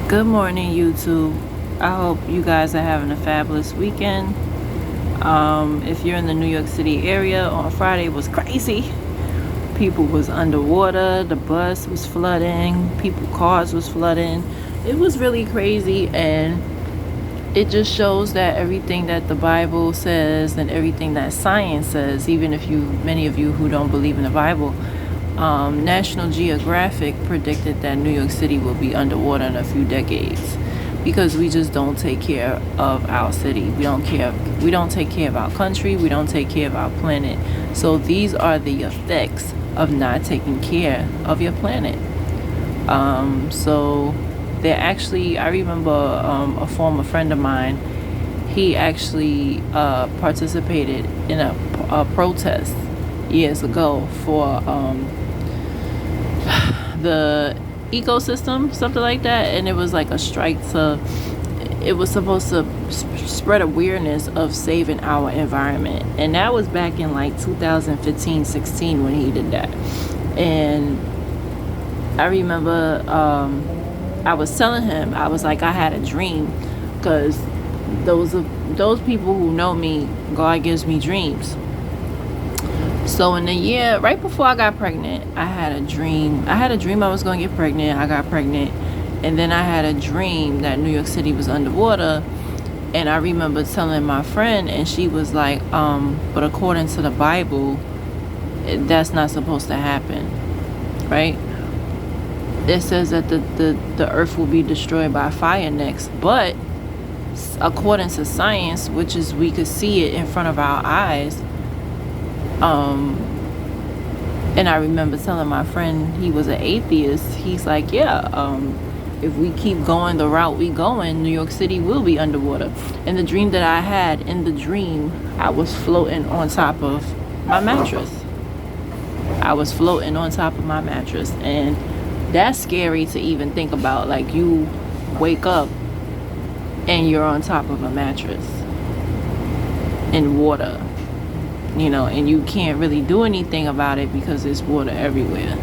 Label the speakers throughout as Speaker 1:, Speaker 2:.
Speaker 1: Good morning, YouTube. I hope you guys are having a fabulous weekend. If you're in the New York City area, on Friday was crazy. People was underwater, the bus was flooding, cars was flooding. It was really crazy, and it just shows that everything that the Bible says and everything that science says, even if many of you who don't believe in the Bible, National Geographic predicted that New York City will be underwater in a few decades because we just don't take care of our city. We don't take care of our country. We don't take care of our planet. So these are the effects of not taking care of your planet. So I remember a former friend of mine, he actually participated in a protest years ago for the ecosystem, something like that, and it was like a strike it was supposed to spread awareness of saving our environment, and that was back in like 2015-16 when he did that. And I remember I was telling him, I was like, I had a dream, because those people who know me, God gives me dreams. So in the year right before I got pregnant, I had a dream I was going to get pregnant. I got pregnant, and then I had a dream that New York City was underwater. And I remember telling my friend, and she was like, but according to the Bible, that's not supposed to happen, right? It says that the earth will be destroyed by fire next, but according to science, which is we could see it in front of our eyes. And I remember telling my friend, he was an atheist, he's like, yeah, if we keep going the route we going, New York City will be underwater. And the dream that I had, in the dream, I was floating on top of my mattress. And that's scary to even think about. Like, you wake up and you're on top of a mattress in water, and you can't really do anything about it because there's water everywhere.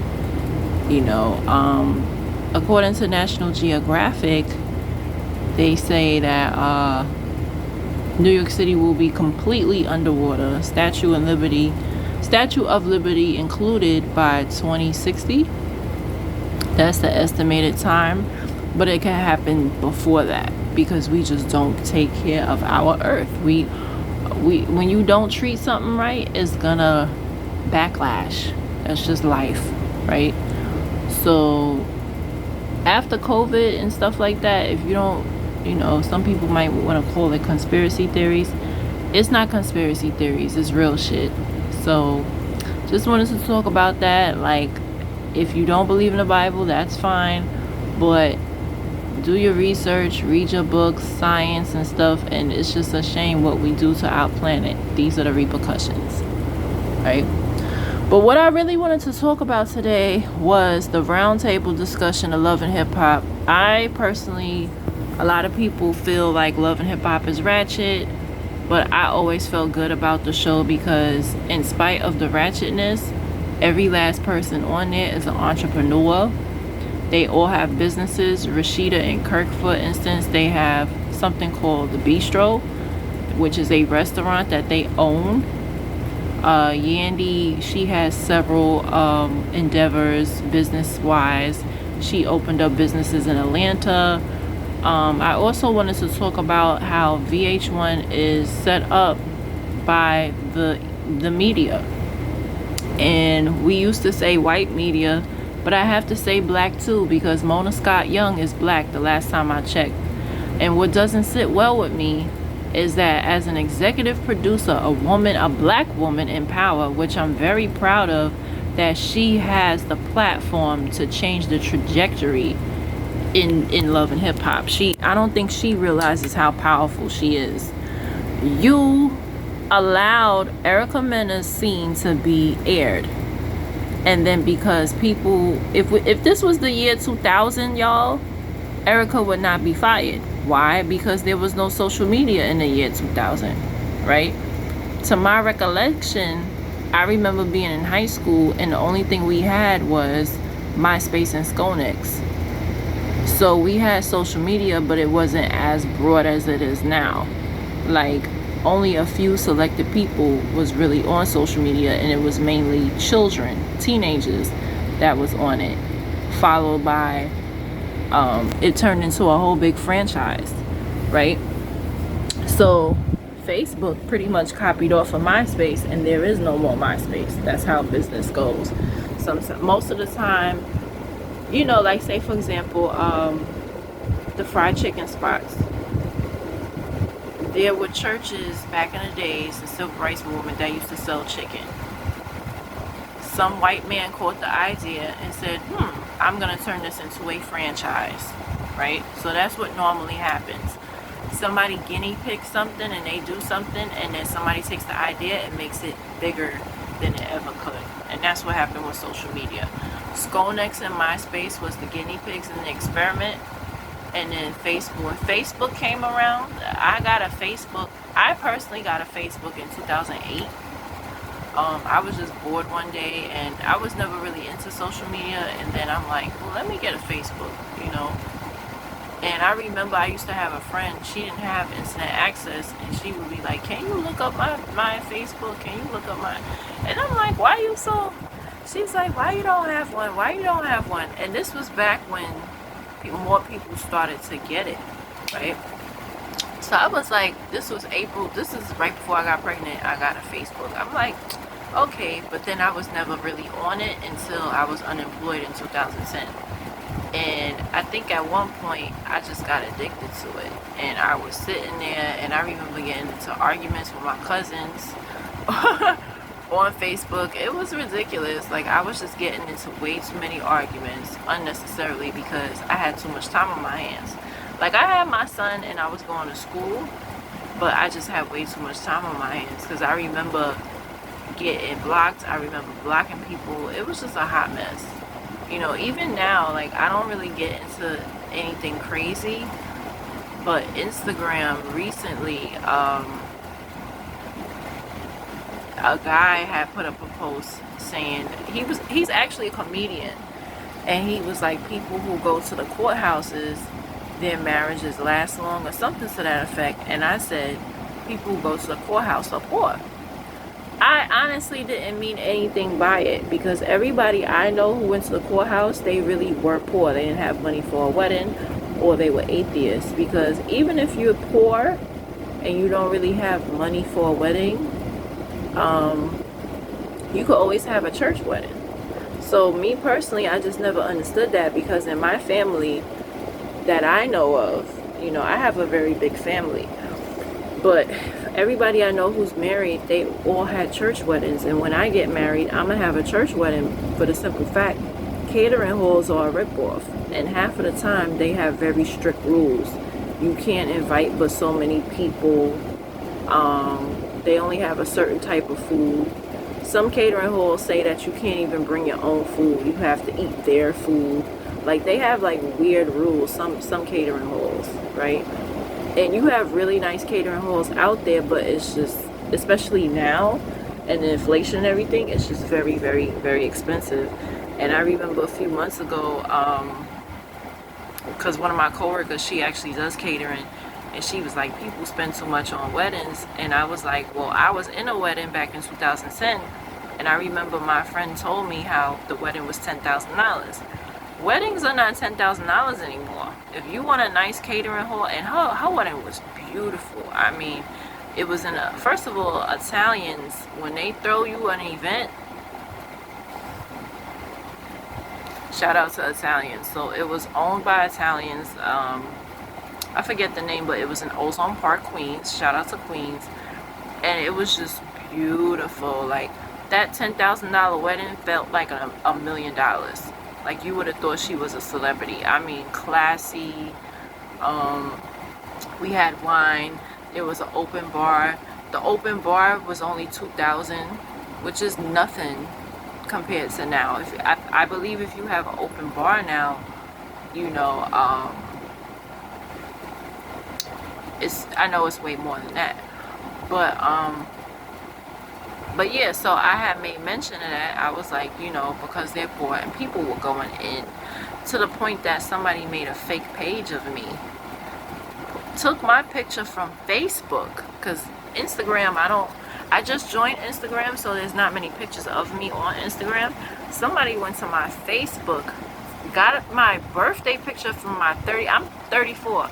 Speaker 1: According to National Geographic, they say that New York City will be completely underwater, Statue of Liberty included, by 2060. That's the estimated time, but it can happen before that because we just don't take care of our earth. When you don't treat something right, it's gonna backlash. That's just life, right? So after COVID and stuff like that, if you don't, some people might want to call it conspiracy theories. It's not conspiracy theories, it's real shit. So just wanted to talk about that. Like, if you don't believe in the Bible, that's fine, but do your research, read your books, science and stuff, and it's just a shame what we do to our planet. These are the repercussions, right? But what I really wanted to talk about today was the roundtable discussion of Love and Hip Hop. I personally, a lot of people feel like Love and Hip Hop is ratchet, but I always felt good about the show because in spite of the ratchetness, every last person on there is an entrepreneur. They all have businesses. Rashida and Kirk, for instance, they have something called the Bistro, which is a restaurant that they own. Yandy, she has several endeavors business-wise. She opened up businesses in Atlanta. I also wanted to talk about how VH1 is set up by the media. And we used to say white media, but I have to say black too, because Mona Scott Young is black the last time I checked. And what doesn't sit well with me is that as an executive producer, a black woman in power, which I'm very proud of, that she has the platform to change the trajectory in Love and Hip Hop. I don't think she realizes how powerful she is. You allowed Erica Mena's scene to be aired. And then because people, if this was the year 2000, y'all, Erica would not be fired. Why? Because there was no social media in the year 2000, right? To my recollection, I remember being in high school and the only thing we had was MySpace and Sconex. So we had social media, but it wasn't as broad as it is now. Like, only a few selected people was really on social media, and it was mainly children, teenagers that was on it, followed by it turned into a whole big franchise, right? So Facebook pretty much copied off of MySpace, and there is no more MySpace. That's how business goes. Most of the time, you know, like, say for example, the fried chicken spots. There were churches back in the days, the civil rights movement, that used to sell chicken. Some white man caught the idea and said, I'm going to turn this into a franchise, right? So that's what normally happens. Somebody guinea pigs something and they do something, and then somebody takes the idea and makes it bigger than it ever could. And that's what happened with social media. Skonex and MySpace was the guinea pigs in the experiment. And then Facebook. When Facebook came around, I personally got a Facebook in 2008. I was just bored one day, and I was never really into social media, and then I'm like, well, let me get a Facebook, you know. And I remember I used to have a friend, she didn't have internet access, and she would be like, can you look up my Facebook? Can you look up my... And I'm like, why you so... She's like, why you don't have one? Why you don't have one? And this was back when more people started to get it, right? So I was like, this was April, this is right before I got pregnant, I got a Facebook. I'm like, okay, but then I was never really on it until I was unemployed in 2010. And I think at one point I just got addicted to it, and I was sitting there, and I remember getting into arguments with my cousins on Facebook. It was ridiculous. Like, I was just getting into way too many arguments unnecessarily because I had too much time on my hands. Like, I had my son and I was going to school, but I just had way too much time on my hands because I remember getting blocked. I remember blocking people. It was just a hot mess. You know, even now, like, I don't really get into anything crazy, but Instagram recently, a guy had put up a post saying, he's actually a comedian, and he was like, people who go to the courthouses, their marriages last long, or something to that effect. And I said, people who go to the courthouse are poor. I honestly didn't mean anything by it, because everybody I know who went to the courthouse, they really were poor. They didn't have money for a wedding, or they were atheists. Because even if you're poor and you don't really have money for a wedding, you could always have a church wedding. So me personally, I just never understood that, because in my family that I know of, you know, I have a very big family, but everybody I know who's married, they all had church weddings. And when I get married, I'm gonna have a church wedding for the simple fact, catering halls are a ripoff, and half of the time they have very strict rules. You can't invite but so many people. They only have a certain type of food. Some catering halls say that you can't even bring your own food. You have to eat their food. Like, they have like weird rules, some catering halls, right? And you have really nice catering halls out there, but it's just, especially now, and the inflation and everything, it's just very, very, very expensive. And I remember a few months ago, because one of my coworkers, she actually does catering, and she was like, people spend too much on weddings. And I was like, well, I was in a wedding back in 2010, and I remember my friend told me how the wedding was $10,000. Weddings are not $10,000 anymore. If you want a nice catering hall, and her wedding was beautiful. I mean, it was in a, first of all, Italians, when they throw you an event, shout out to Italians. So it was owned by Italians. I forget the name, but it was in Ozone Park, Queens. Shout out to Queens. And it was just beautiful. Like, that $10,000 wedding felt like $1 million. Like, you would have thought she was a celebrity. I mean, classy. We had wine. There was an open bar. The open bar was only $2,000, which is nothing compared to now. If I believe if you have an open bar now, you know, I know it's way more than that. But yeah, so I had made mention of that. I was like, you know, because they're poor, and people were going in. to the point that somebody made a fake page of me, took my picture from Facebook, because Instagram, I just joined Instagram, so there's not many pictures of me on Instagram. Somebody went to my Facebook, got my birthday picture from I'm 34.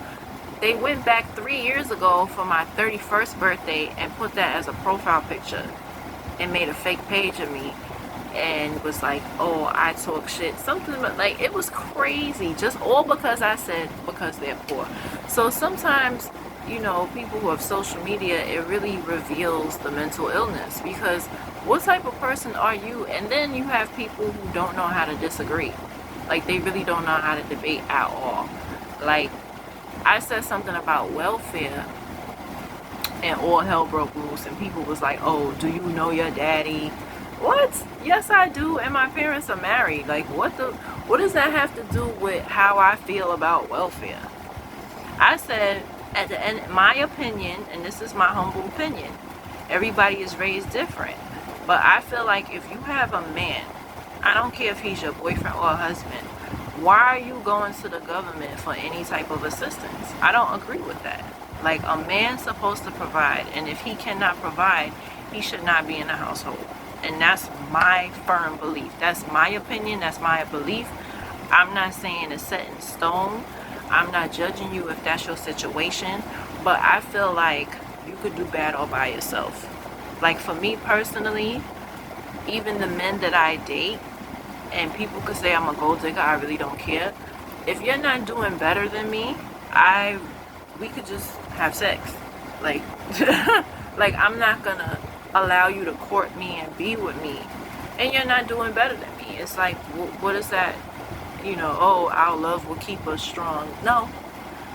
Speaker 1: They went back 3 years ago for my 31st birthday and put that as a profile picture and made a fake page of me and was like, oh, I talk shit, something like, it was crazy, just all because I said because they're poor. So sometimes, you know, people who have social media, it really reveals the mental illness, because what type of person are you? And then you have people who don't know how to disagree. Like, they really don't know how to debate at all. Like, I said something about welfare and all hell broke loose, and people was like, oh, do you know your daddy? What? Yes, I do, and my parents are married. Like, what does that have to do with how I feel about welfare? I said, at the end, my opinion, and this is my humble opinion, everybody is raised different. But I feel like if you have a man, I don't care if he's your boyfriend or husband, why are you going to the government for any type of assistance? I don't agree with that. Like, a man's supposed to provide, and if he cannot provide, he should not be in the household. And that's my firm belief. That's my opinion. That's my belief. I'm not saying it's set in stone. I'm not judging you if that's your situation. But I feel like you could do bad all by yourself. Like, for me personally, even the men that I date, and people could say I'm a gold digger, I really don't care. If you're not doing better than me, we could just have sex. Like, like, I'm not gonna allow you to court me and be with me, and you're not doing better than me. It's like, what is that? You know, oh, our love will keep us strong. No.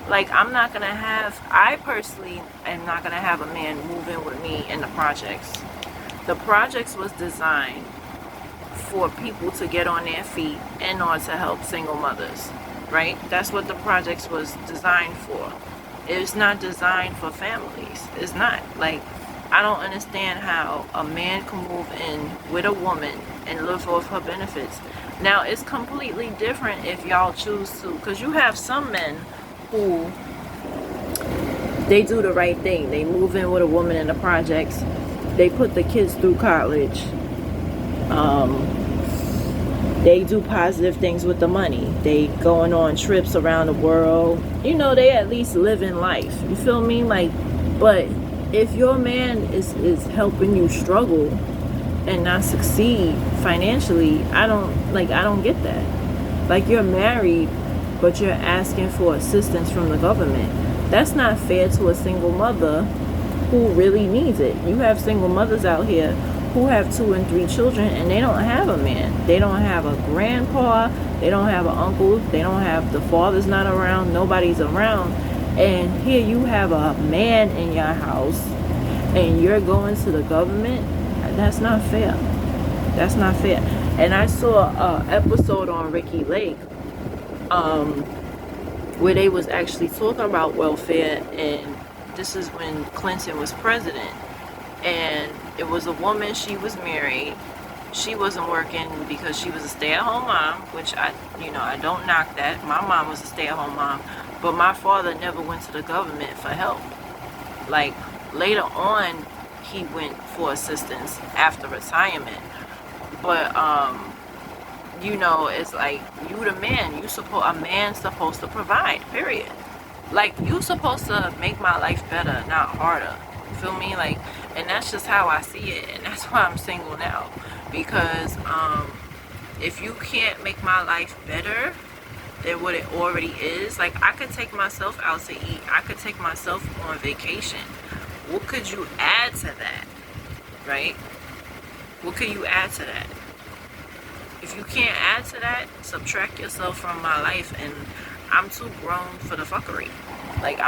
Speaker 1: Like, I personally am not gonna have a man move in with me in the projects. The projects was designed for people to get on their feet in order to help single mothers, right? That's what the projects was designed for. It's not designed for families. It's not. Like, I don't understand how a man can move in with a woman and live off her benefits. Now, it's completely different if y'all choose to, because you have some men who, they do the right thing. They move in with a woman in the projects. They put the kids through college. They do positive things with the money. They going on trips around the world. You know, they at least living life. You feel me? Like, but if your man is helping you struggle and not succeed financially, I don't get that. Like, you're married, but you're asking for assistance from the government. That's not fair to a single mother who really needs it. You have single mothers out here who have 2 and 3 children, and they don't have a man. They don't have a grandpa. They don't have an uncle. They don't have, the father's not around. Nobody's around. And here you have a man in your house, and you're going to the government. That's not fair. That's not fair. And I saw an episode on Ricki Lake where they was actually talking about welfare, and this is when Clinton was president. And it was a woman, she was married. She wasn't working because she was a stay-at-home mom, which I don't knock that. My mom was a stay-at-home mom, but my father never went to the government for help. Like, later on, he went for assistance after retirement. But you know, it's like, you the man, a man's supposed to provide, period. Like, you supposed to make my life better, not harder. You feel me? Like, and that's just how I see it, and that's why I'm single now. Because if you can't make my life better than what it already is, like, I could take myself out to eat, I could take myself on vacation. What could you add to that, right? What could you add to that? If you can't add to that, subtract yourself from my life, and I'm too grown for the fuckery. Like,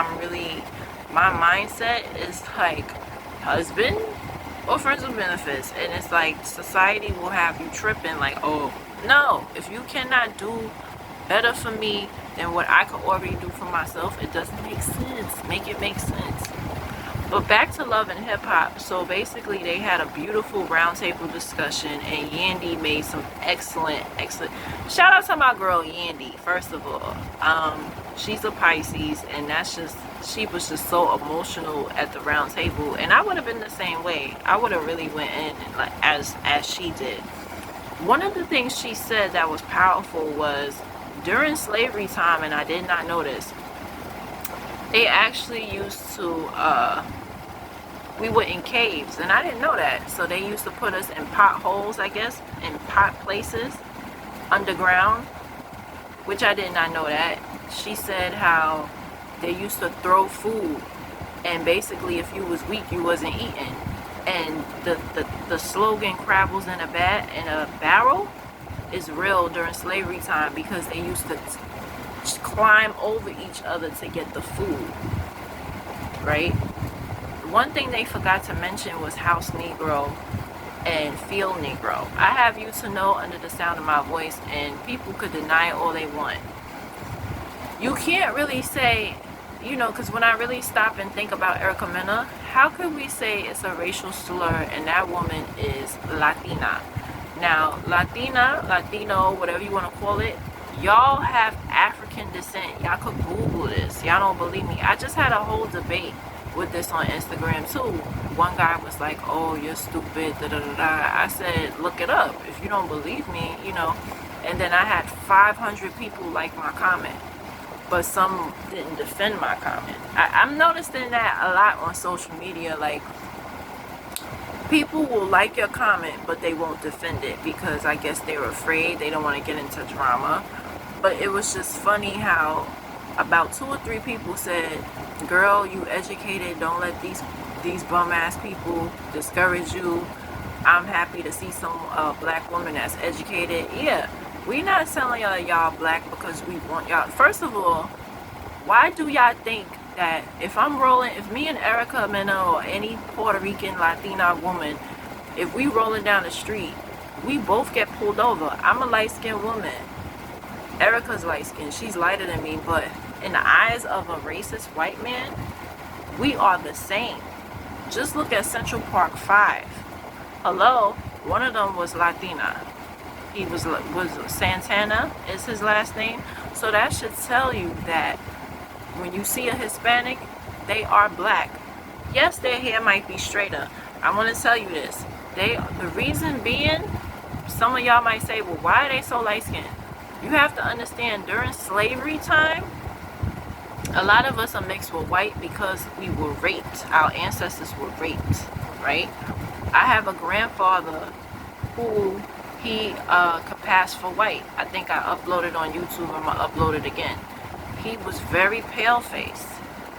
Speaker 1: my mindset is like, husband or friends with benefits, and it's like, society will have you tripping like, oh no, if you cannot do better for me than what I could already do for myself, it doesn't make sense. Make it make sense. But back to Love and Hip Hop. So basically, they had a beautiful roundtable discussion, and Yandy made some excellent. Shout out to my girl Yandy. First of all, she's a Pisces, and she was just so emotional at the roundtable, and I would have been the same way. I would have really went in like as she did. One of the things she said that was powerful was during slavery time, and I did not know this. They actually used to, we were in caves, and I didn't know that. So they used to put us in potholes, I guess, in pot places, underground, which I did not know that. She said how they used to throw food, and basically if you was weak, you wasn't eating. And the slogan, "Crabbles in a barrel," is real during slavery time, because they used to climb over each other to get the food, right? One thing they forgot to mention was House Negro and Field Negro. I have you to know under the sound of my voice, and people could deny it all they want. You can't really say, because when I really stop and think about Erica Mena, how could we say it's a racial slur and that woman is Latina? Now, Latina, Latino, whatever you want to call it, y'all have African descent. Y'all could Google this. Y'all don't believe me. I just had a whole debate with this on Instagram too. One guy was like, "Oh, you're stupid, da da da da." I said, "Look it up if you don't believe me, And then I had 500 people like my comment, but some didn't defend my comment. I'm noticing that a lot on social media. Like, people will like your comment, but they won't defend it because I guess they're afraid. They don't want to get into drama. But it was just funny how about 2 or 3 people said, "Girl, you educated. Don't let these bum ass people discourage you. I'm happy to see some black woman that's educated." Yeah, we not telling y'all black because we want y'all. First of all, why do y'all think that if me and Erica Mena or any Puerto Rican Latina woman, if we rolling down the street, we both get pulled over? I'm a light-skinned woman. Erica's light-skinned. She's lighter than me, but in the eyes of a racist white man, we are the same. Just look at Central Park 5. Hello, one of them was Latina. He was Santana is his last name. So that should tell you that when you see a Hispanic, they are black. Yes, their hair might be straighter. I want to tell you this. The reason being, some of y'all might say, "Well, why are they so light-skinned?" You have to understand, during slavery time, a lot of us are mixed with white because we were raped. Our ancestors were raped, right? I have a grandfather who he could pass for white. I think I uploaded on YouTube. I'm gonna upload it again. He was very pale-faced,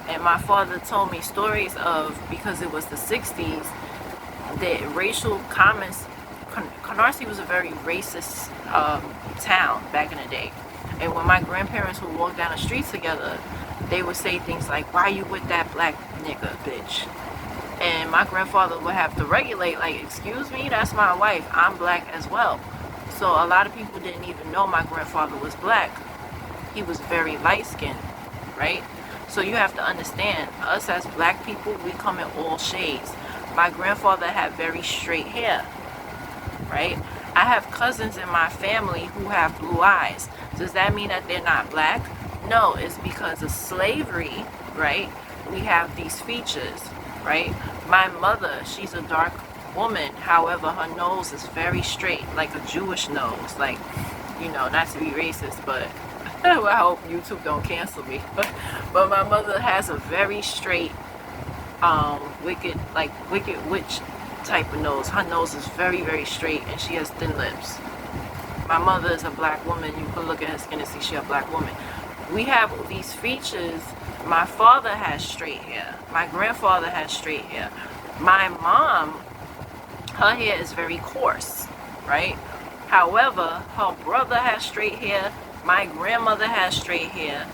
Speaker 1: and my father told me stories of, because it was the 60s, that racial comments. Canarsie was a very racist town back in the day, and when my grandparents would walk down the streets together, they would say things like, "Why you with that black nigga, bitch?" And my grandfather would have to regulate, like, "Excuse me, that's my wife. I'm black as well." So a lot of people didn't even know my grandfather was black. He was very light-skinned, right? So you have to understand, us as black people, we come in all shades. My grandfather had very straight hair, right? I have cousins in my family who have blue eyes. Does that mean that they're not black? No, it's because of slavery, right? We have these features, right? My mother, she's a dark woman. However, her nose is very straight, like a Jewish nose. Like, not to be racist, but I hope YouTube don't cancel me. But my mother has a very straight, wicked witch type of nose. Her nose is very, very straight, and she has thin lips. My mother is a black woman. You can look at her skin and see she's a black woman. We have these features. My father has straight hair. My grandfather has straight hair. My mom, her hair is very coarse, right? However, her brother has straight hair. My grandmother has straight hair.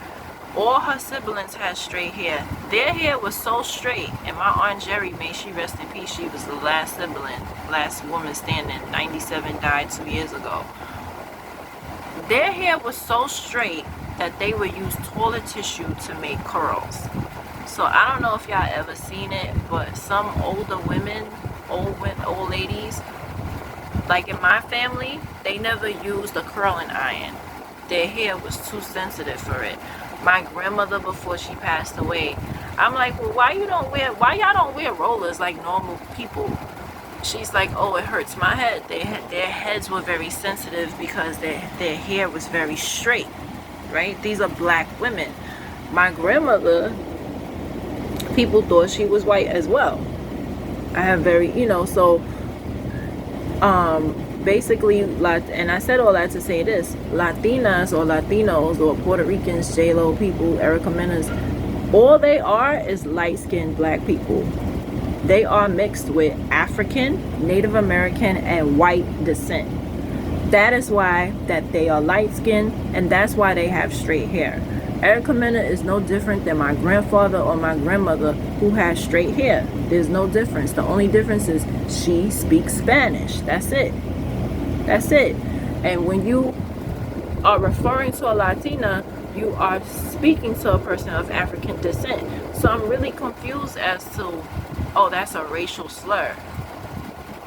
Speaker 1: All her siblings had straight hair. Their hair was so straight, and my Aunt Jerry, may she rest in peace, she was the last sibling, last woman standing. 97, died 2 years ago. Their hair was so straight that they would use toilet tissue to make curls. So I don't know if y'all ever seen it, but some older women, old ladies, like in my family, they never used a curling iron. Their hair was too sensitive for it. My grandmother, before she passed away, I'm like, well, why y'all don't wear rollers like normal people? She's like, oh, it hurts my head. Their heads were very sensitive because their hair was very straight, right? These are black women. My grandmother, people thought she was white as well. I have very, so basically, and I said all that to say this: Latinas or Latinos or Puerto Ricans, J-Lo people, Erica Mena's, all they are is light-skinned black people. They are mixed with African, Native American, and white descent. That is why that they are light-skinned, and that's why they have straight hair. Erica Mena is no different than my grandfather or my grandmother who has straight hair. There's no difference. The only difference is she speaks Spanish. That's it. That's it. And when you are referring to a Latina, you are speaking to a person of African descent. So I'm really confused as to, oh, that's a racial slur.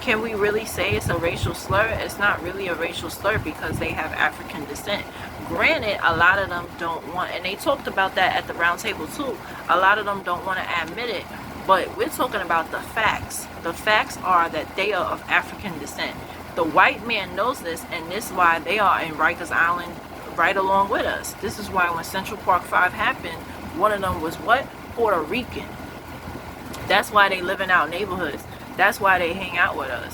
Speaker 1: Can we really say it's a racial slur? It's not really a racial slur because they have African descent. Granted, a lot of them don't want, and they talked about that at the round table too, a lot of them don't want to admit it, but we're talking about the facts. The facts are that they are of African descent. The white man knows this, and this is why they are in Rikers Island right along with us. This is why when Central Park 5 happened, one of them was what? Puerto Rican. That's why they live in our neighborhoods. That's why they hang out with us,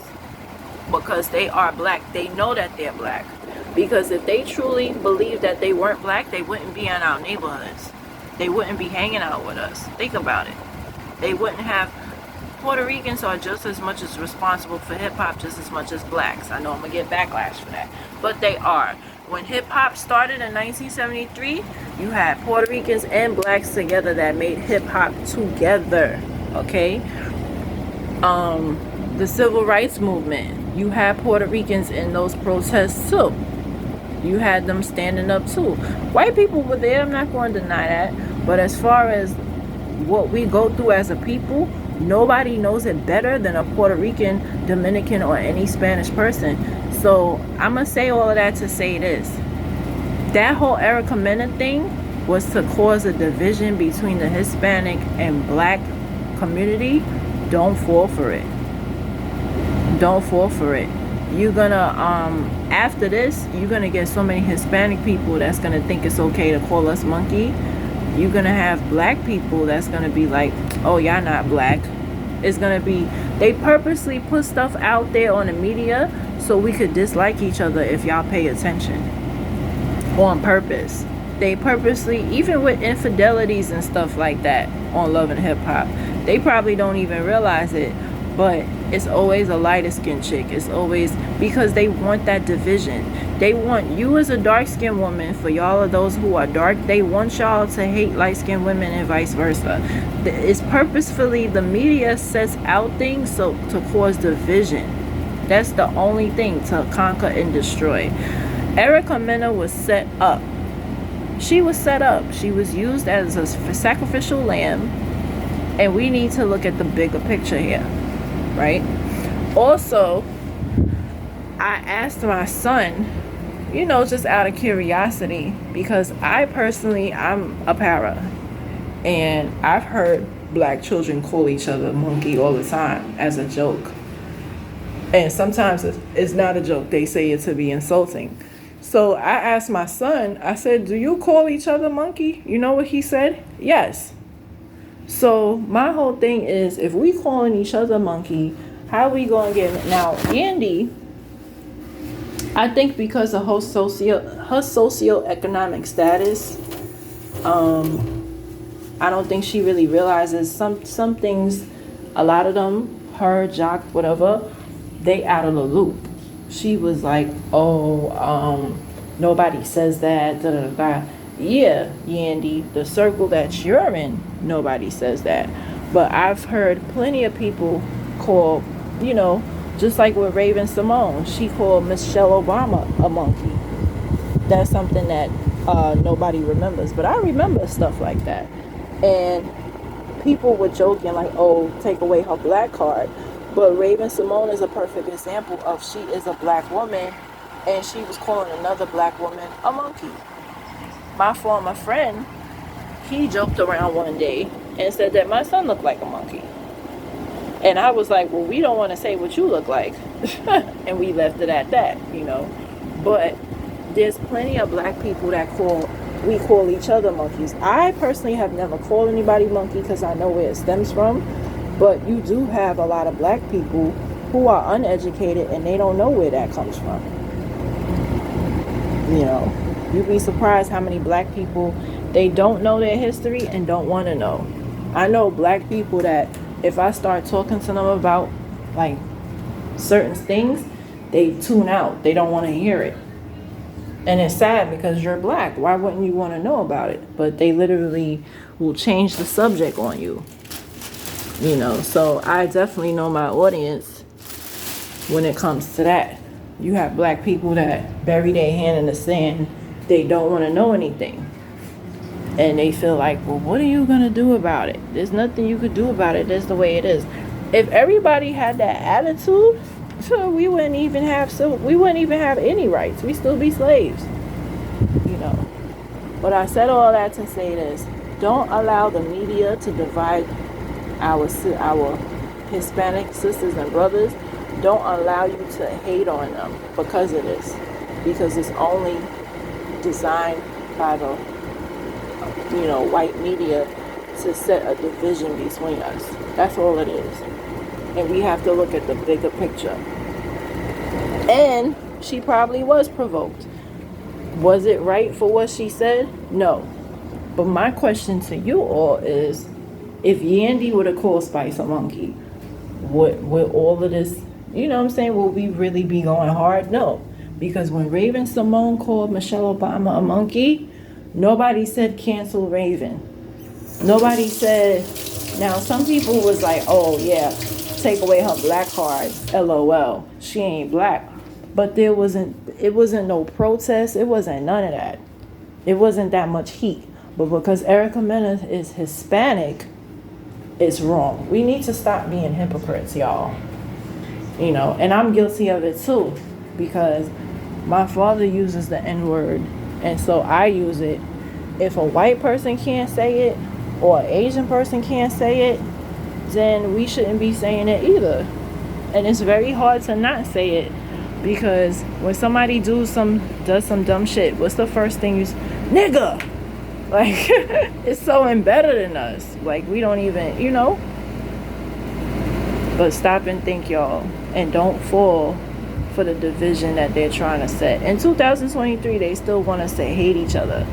Speaker 1: because they are black. They know that they're black, because if they truly believed that they weren't black, they wouldn't be in our neighborhoods. They wouldn't be hanging out with us. Think about it. They wouldn't have. Puerto Ricans are just as much as responsible for hip-hop just as much as blacks. I know I'm gonna get backlash for that, but they are. When hip-hop started in 1973, you had Puerto Ricans and blacks together that made hip-hop together. Okay. The civil rights movement, you had Puerto Ricans in those protests too. You had them standing up too. White people were there, I'm not going to deny that, but as far as what we go through as a people, nobody knows it better than a Puerto Rican, Dominican, or any Spanish person. So I'm gonna say all of that to say this: that whole Erica Mena thing was to cause a division between the Hispanic and black community. Don't fall for it. Don't fall for it. You're gonna after this, you're gonna get so many Hispanic people that's gonna think it's okay to call us monkey. You're gonna have black people that's gonna be like, oh, y'all not black. It's gonna be, they purposely put stuff out there on the media so we could dislike each other if y'all pay attention. On purpose. They purposely, even with infidelities and stuff like that on Love and Hip Hop, they probably don't even realize it, but it's always a lighter skinned chick. It's always because they want that division. They want you as a dark skinned woman, for y'all of those who are dark, they want y'all to hate light skinned women and vice versa. It's purposefully, the media sets out things so to cause division. That's the only thing, to conquer and destroy. Erica Mena was set up. She was set up. She was used as a sacrificial lamb. And we need to look at the bigger picture here, right? Also, I asked my son, just out of curiosity, because I personally, I'm a para. And I've heard black children call each other monkey all the time as a joke. And sometimes it's not a joke. They say it to be insulting. So I asked my son, I said, do you call each other monkey? You know what he said? Yes. So my whole thing is, if we calling each other monkey, how are we going to get... Now, Yandy, I think because of her socioeconomic status, I don't think she really realizes some things, a lot of them, her, Jock, whatever, they out of the loop. She was like, nobody says that, da da da. Yeah, Yandy, the circle that you're in, nobody says that. But I've heard plenty of people call, just like with Raven Simone, she called Michelle Obama a monkey. That's something that nobody remembers, but I remember stuff like that. And people were joking like, oh, take away her black card. But Raven Simone is a perfect example of, she is a black woman, and she was calling another black woman a monkey. My former friend, he joked around one day and said that my son looked like a monkey. And I was like, well, we don't want to say what you look like. And we left it at that, you know. But there's plenty of black people that we call each other monkeys. I personally have never called anybody monkey because I know where it stems from. But you do have a lot of black people who are uneducated and they don't know where that comes from. You know, you'd be surprised how many black people, they don't know their history and don't want to know. I know black people that if I start talking to them about like certain things, they tune out. They don't want to hear it. And it's sad because you're black. Why wouldn't you want to know about it? But they literally will change the subject on you. You know, so I definitely know my audience when it comes to that. You have black people that bury their hand in the sand. They don't want to know anything. And they feel like, well, what are you going to do about it? There's nothing you could do about it. That's the way it is. If everybody had that attitude, we wouldn't even have any rights. We still be slaves. You know. But I said all that to say this. Don't allow the media to divide our Hispanic sisters and brothers. Don't allow you to hate on them because of this. Because it's only designed by the white media to set a division between us. That's all it is. And we have to look at the bigger picture. And she probably was provoked. Was it right for what she said? No. But my question to you all is, if Yandy would have called Spice a monkey, would all of this, you know what I'm saying, will we really be going hard? No. Because when Raven Simone called Michelle Obama a monkey, nobody said cancel Raven. Nobody said, now some people was like, oh yeah, take away her black card, LOL, she ain't black. But it wasn't no protest, it wasn't none of that. It wasn't that much heat. But because Erica Mena is Hispanic, it's wrong. We need to stop being hypocrites, y'all. You know, and I'm guilty of it too, because my father uses the N-word, and so I use it. If a white person can't say it, or an Asian person can't say it, then we shouldn't be saying it either. And it's very hard to not say it, because when somebody does some dumb shit, what's the first thing you say? Nigga! Like, it's so embedded in us. Like, we don't even, you know. But stop and think, y'all. And don't fall for the division that they're trying to set. In 2023, they still want us to hate each other.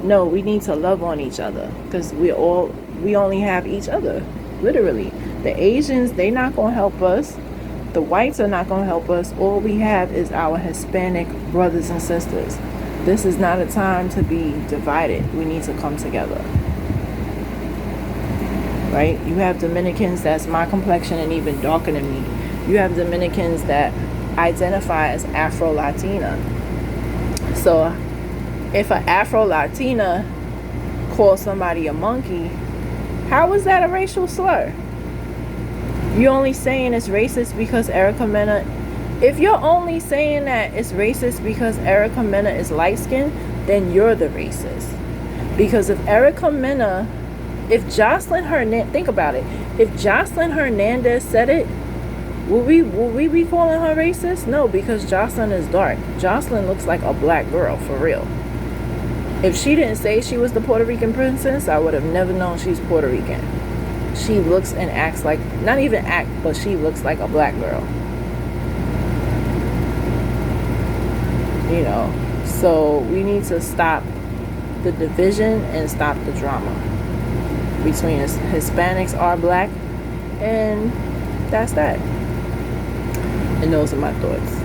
Speaker 1: No, we need to love on each other. Because we only have each other. Literally. The Asians, they're not going to help us. The whites are not going to help us. All we have is our Hispanic brothers and sisters. This is not a time to be divided. We need to come together. Right? You have Dominicans that's my complexion and even darker than me. You have Dominicans that identify as Afro-Latina. So if an Afro-Latina calls somebody a monkey, how is that a racial slur? You're only saying it's racist because Erica Mena. If you're only saying that it's racist because Erica Mena is light-skinned, then you're the racist. Because if Erica Mena, if Jocelyn Hernandez, think about it, if Jocelyn Hernandez said it, will we be calling her racist? No, because Jocelyn is dark. Jocelyn looks like a black girl, for real. If she didn't say she was the Puerto Rican princess, I would have never known she's Puerto Rican. She looks and acts like, not even act, but she looks like a black girl. You know, so we need to stop the division and stop the drama between us. Hispanics are black, and that's that. And those are my thoughts.